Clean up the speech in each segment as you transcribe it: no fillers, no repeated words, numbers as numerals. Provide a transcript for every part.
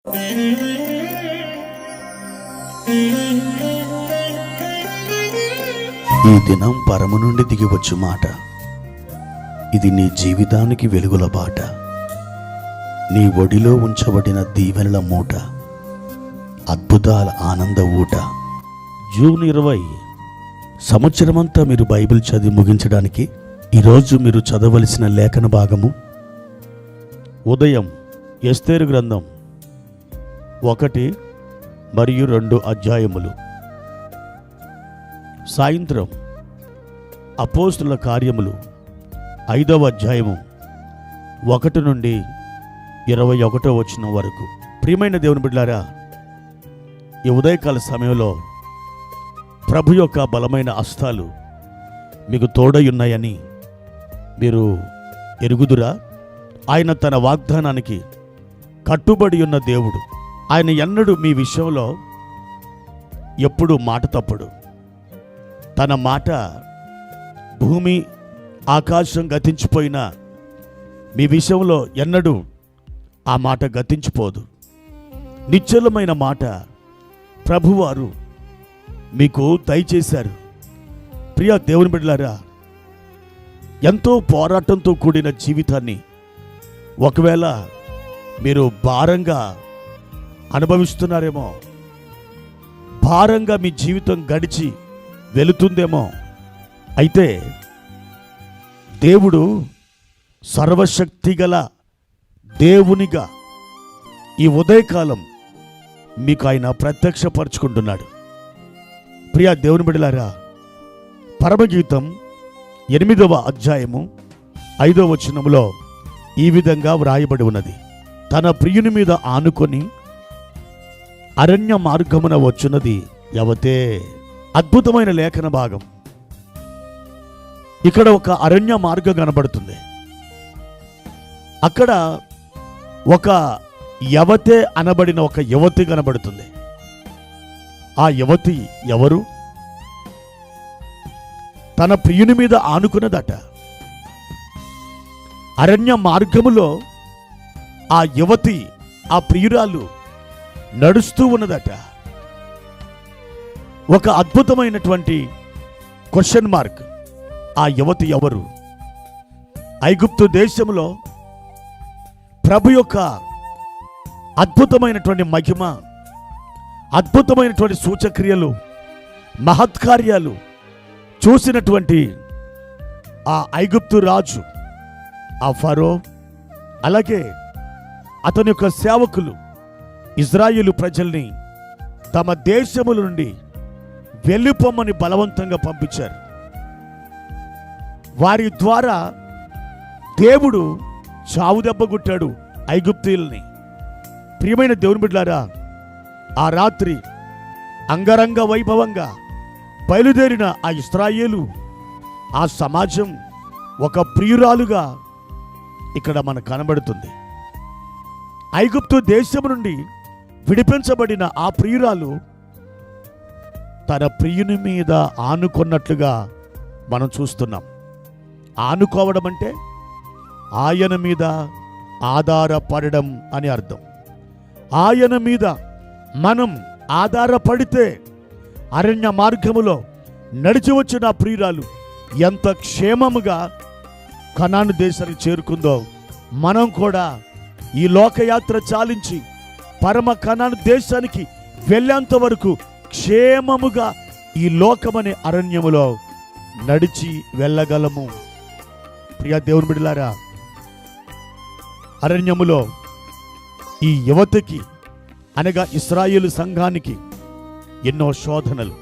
ఈ దినం పరము నుండి దిగివచ్చు మాట. ఇది నీ జీవితానికి వెలుగుల బాట. నీ ఒడిలో ఉంచబడిన దీవెనల మూట, అద్భుతాల ఆనంద ఊట. జూన్ 20 సంవత్సరమంతా మీరు బైబిల్ చదివి ముగించడానికి ఈరోజు మీరు చదవలసిన లేఖన భాగము ఉదయం ఎస్తేరు గ్రంథం 1 మరియు 2 అధ్యాయములు, సాయంత్రం అపోస్తుల కార్యములు 5వ అధ్యాయము 1 నుండి 21వ వచనం వరకు. ప్రియమైన దేవుని బిడ్డలారా, ఈ ఉదయకాల సమయంలో ప్రభు యొక్క బలమైన హస్తాలు మీకు తోడై ఉన్నాయని మీరు ఎరుగుదురా? ఆయన తన వాగ్దానానికి కట్టుబడి ఉన్న దేవుడు. ఆయన ఎన్నడూ మీ విషయంలో ఎప్పుడు మాట తప్పడు. తన మాట భూమి ఆకాశం గతించిపోయినా మీ విషయంలో ఎన్నడూ ఆ మాట గతించిపోదు. నిశ్చలమైన మాట ప్రభువారు మీకు దయచేశారు. ప్రియ దేవుని బిడ్డలారా, ఎంతో పోరాటంతో కూడిన జీవితాన్ని ఒకవేళ మీరు భారంగా అనుభవిస్తున్నారేమో, భారంగా మీ జీవితం గడిచి వెళుతుందేమో. అయితే దేవుడు సర్వశక్తిగల దేవునిగా ఈ ఉదయకాలం మీకు ఆయన ప్రత్యక్షపరుచుకుంటున్నాడు. ప్రియ దేవుని బిడ్డలారా, పరమగీతం 8వ అధ్యాయము 5వ వచనములో ఈ విధంగా వ్రాయబడి ఉన్నది. తన ప్రియుని మీద ఆనుకొని అరణ్య మార్గమున వచ్చున్నది యవతే. అద్భుతమైన లేఖన భాగం. ఇక్కడ ఒక అరణ్య మార్గం కనబడుతుంది. అక్కడ ఒక యవతే అనబడిన ఒక యువతి కనబడుతుంది. ఆ యువతి ఎవరు? తన ప్రియుని మీద ఆనుకున్నదట. అరణ్య మార్గములో ఆ యువతి, ఆ ప్రియురాలు నడుస్తూ ఉన్నదట. ఒక అద్భుతమైనటువంటి క్వశ్చన్ మార్క్. ఆ యువతి ఎవరు? ఐగుప్తు దేశంలో ప్రభు యొక్క అద్భుతమైనటువంటి మహిమ, అద్భుతమైనటువంటి సూచక్రియలు, మహత్కార్యాలు చూసినటువంటి ఆ ఐగుప్తు రాజు, ఆ ఫరో, అలాగే అతని యొక్క సేవకులు ఇజ్రాయేలు ప్రజల్ని తమ దేశముల నుండి వెళ్ళిపోమని బలవంతంగా పంపించారు. వారి ద్వారా దేవుడు చావు దెబ్బ కొట్టాడు ఐగుప్తీయుల్ని. ప్రియమైన దేవుని బిడ్డలారా, ఆ రాత్రి అంగరంగ వైభవంగా బయలుదేరిన ఆ ఇశ్రాయేలు, ఆ సమాజం ఒక ప్రియురాలుగా ఇక్కడ మనకు కనబడుతుంది. ఐగుప్తు దేశం నుండి విడిపించబడిన ఆ ప్రియురాలు తన ప్రియుని మీద ఆనుకున్నట్లుగా మనం చూస్తున్నాం. ఆనుకోవడం అంటే ఆయన మీద ఆధారపడడం అని అర్థం. ఆయన మీద మనం ఆధారపడితే అరణ్య మార్గములో నడిచి వచ్చిన ప్రియురాలు ఎంత క్షేమముగా కనాను దేశానికి చేరుకుందో, మనం కూడా ఈ లోకయాత్ర చాలించి పరమ కనాను దేశానికి వెళ్ళేంత వరకు క్షేమముగా ఈ లోకమనే అరణ్యములో నడిచి వెళ్ళగలము. ప్రియ దేవుని బిడ్డలారా, అరణ్యములో ఈ యువతకి అనగా ఇశ్రాయేలు సంఘానికి ఎన్నో శోధనలు,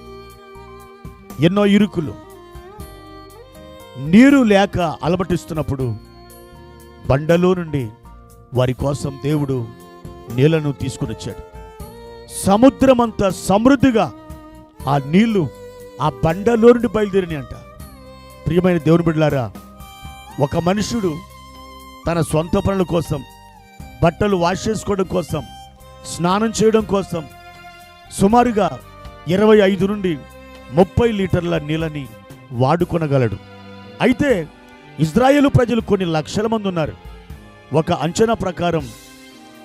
ఎన్నో ఇరుకులు, నీరు లేక అలమటిస్తున్నప్పుడు బండలో నుండి వారి కోసం దేవుడు నీళ్లను తీసుకుని వచ్చాడు. సముద్రమంత సమృద్ధిగా ఆ నీళ్లు ఆ బండలో నుండి బయలుదేరినాయి అంట. ప్రియమైన దేవుని బిడ్డలారా, ఒక మనుషుడు తన సొంత పనుల కోసం, బట్టలు వాష్ చేసుకోవడం కోసం, స్నానం చేయడం కోసం సుమారుగా 25 నుండి 30 లీటర్ల నీళ్ళని వాడుకొనగలడు. అయితే ఇజ్రాయేలు ప్రజలు కొన్ని లక్షల మంది ఉన్నారు. ఒక అంచనా ప్రకారం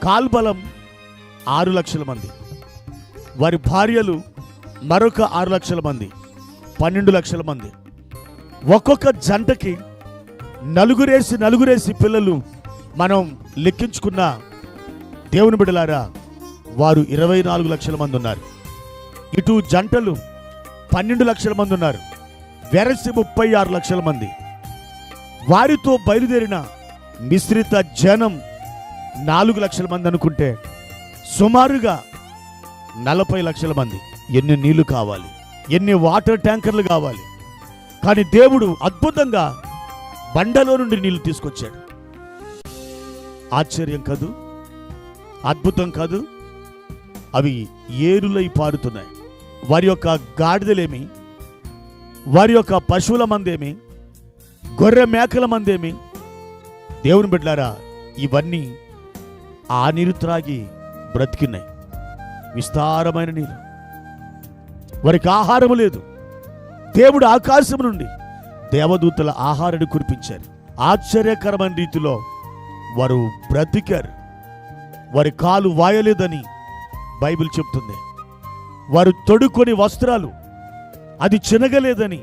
కాల్బలం 6 లక్షల మంది, వారి భార్యలు మరొక 6 లక్షల మంది, 12 లక్షల మంది. ఒక్కొక్క జంటకి నలుగురేసి పిల్లలు మనం లెక్కించుకున్న దేవుని బిడ్డలారా, వారు 24 లక్షల మంది ఉన్నారు. ఇటు జంటలు 12 లక్షల మంది ఉన్నారు, వెరసి 36 లక్షల మంది. వారితో బయలుదేరిన మిశ్రిత జనం 4 లక్షల మంది అనుకుంటే సుమారుగా 40 లక్షల మంది. ఎన్ని నీళ్లు కావాలి, ఎన్ని వాటర్ ట్యాంకర్లు కావాలి. కానీ దేవుడు అద్భుతంగా బండలో నుండి నీళ్లు తీసుకొచ్చాడు. ఆశ్చర్యం కాదు, అద్భుతం కాదు. అవి ఏరులై పారుతున్నాయి. వారి యొక్క గాడిదలేమి, వారి యొక్క పశువుల మందేమి, గొర్రె మేకల మందేమి, దేవుని బిడ్డలారా, ఇవన్నీ ఆ నీరు త్రాగి బ్రతికినాయి. విస్తారమైన నీరు. వారికి ఆహారము లేదు. దేవుడు ఆకాశం నుండి దేవదూతల ఆహారాన్ని కురిపించారు. ఆశ్చర్యకరమైన రీతిలో వారు బ్రతికారు. వారి కాలు వాయలేదని బైబిల్ చెప్తుంది. వారు తొడుక్కొని వస్త్రాలు అది చినగలేదని,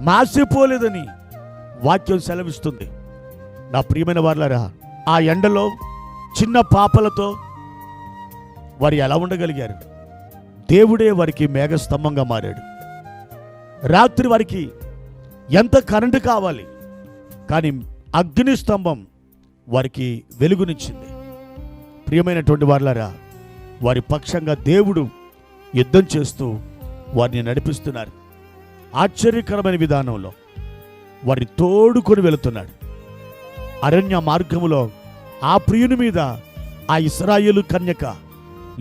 మాసిపోలేదని వాక్యం సెలవిస్తుంది. నా ప్రియమైన వారులారా, ఆ ఎండలో చిన్న పాపలతో వారు ఎలా ఉండగలిగారు? దేవుడే వారికి మేఘస్తంభంగా మారాడు. రాత్రి వారికి ఎంత కరెంటు కావాలి, కానీ అగ్ని స్తంభం వారికి వెలుగునిచ్చింది. ప్రియమైనటువంటి వారులారా, వారి పక్షంగా దేవుడు యుద్ధం చేస్తూ వారిని నడిపిస్తున్నారు. ఆశ్చర్యకరమైన విధానంలో వారిని తోడుకొని వెళుతున్నాడు. అరణ్య మార్గములో ఆ ప్రియుని మీద ఆ ఇశ్రాయేలు కన్యక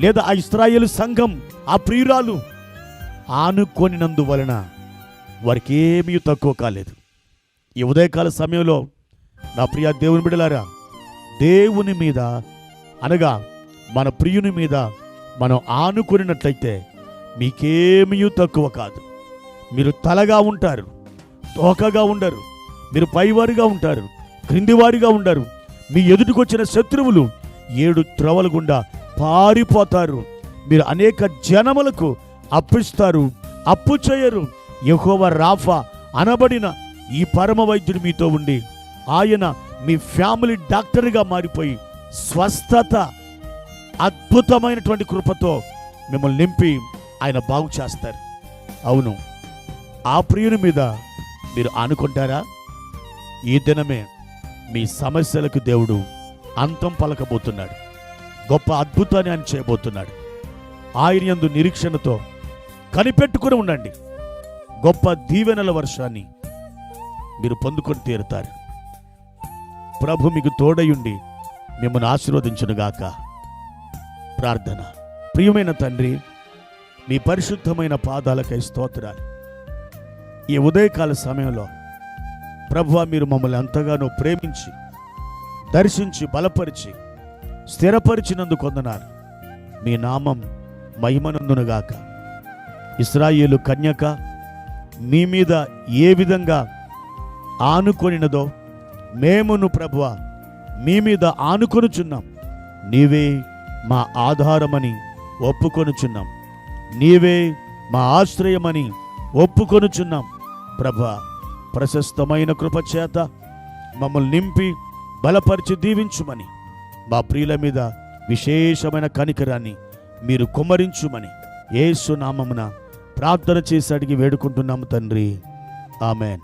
లేదా ఆ ఇశ్రాయేలు సంఘం, ఆ ప్రియురాలు ఆనుకొనినందువలన వారికి ఏమీ తక్కువ కాలేదు. ఈ ఉదయకాల సమయంలో నా ప్రియ దేవుని బిడ్డలారా, దేవుని మీద అనగా మన ప్రియుని మీద మనం ఆనుకున్నట్లయితే మీకేమీ తక్కువ కాదు. మీరు తలగా ఉంటారు, తోకగా ఉండరు. మీరు పైవారిగా ఉంటారు, క్రిందివారిగా ఉండరు. మీ ఎదుటికొచ్చిన శత్రువులు 7 త్రవల గుండా పారిపోతారు. మీరు అనేక జనములకు అప్పిస్తారు, అప్పు చేయరు. యెహోవా రాఫా అనబడిన ఈ పరమ వైద్యుడు మీతో ఉండి ఆయన మీ ఫ్యామిలీ డాక్టర్గా మారిపోయి స్వస్థత, అద్భుతమైనటువంటి కృపతో మిమ్మల్ని నింపి ఆయన బాగు చేస్తారు. అవును, ఆ ప్రియుని మీద మీరు ఆనుకుంటారా? ఈ దినమే మీ సమస్యలకు దేవుడు అంతం పలకబోతున్నాడు. గొప్ప అద్భుతాన్ని ఆయన చేయబోతున్నాడు. ఆయన యందు నిరీక్షణతో కనిపెట్టుకుని ఉండండి. గొప్ప దీవెనల వర్షాన్ని మీరు పొందుకొని తీరుతారు. ప్రభు మీకు తోడయుండి మిమ్మల్ని ఆశీర్వదించునుగాక. ప్రార్థన. ప్రియమైన తండ్రి, మీ పరిశుద్ధమైన పాదాలకై స్తోత్రాలు. ఈ ఉదయకాల సమయంలో ప్రభువా, మీరు మమ్మల్ని ఎంతగానో ప్రేమించి దర్శించి బలపరిచి స్థిరపరిచినందుకు వందనాలు. మీ నామం మహిమనందునుగాక. ఇశ్రాయేలు కన్యక మీ మీద ఏ విధంగా ఆనుకొనినదో మేమును ప్రభువా మీ మీద ఆనుకొనుచున్నాం. నీవే మా ఆధారమని ఒప్పుకొనుచున్నాం. నీవే మా ఆశ్రయమని ఒప్పుకొనుచున్నాం. ప్రభువా, ప్రశస్తమైన కృపచేత మమ్మల్ని నింపి బలపరిచి దీవించుమని, మా ప్రియుల మీద విశేషమైన కనికరాన్ని మీరు కుమ్మరించుమని యేసు నామమున ప్రార్థన చేసి అడిగి వేడుకుంటున్నాము తండ్రి. ఆమెన్.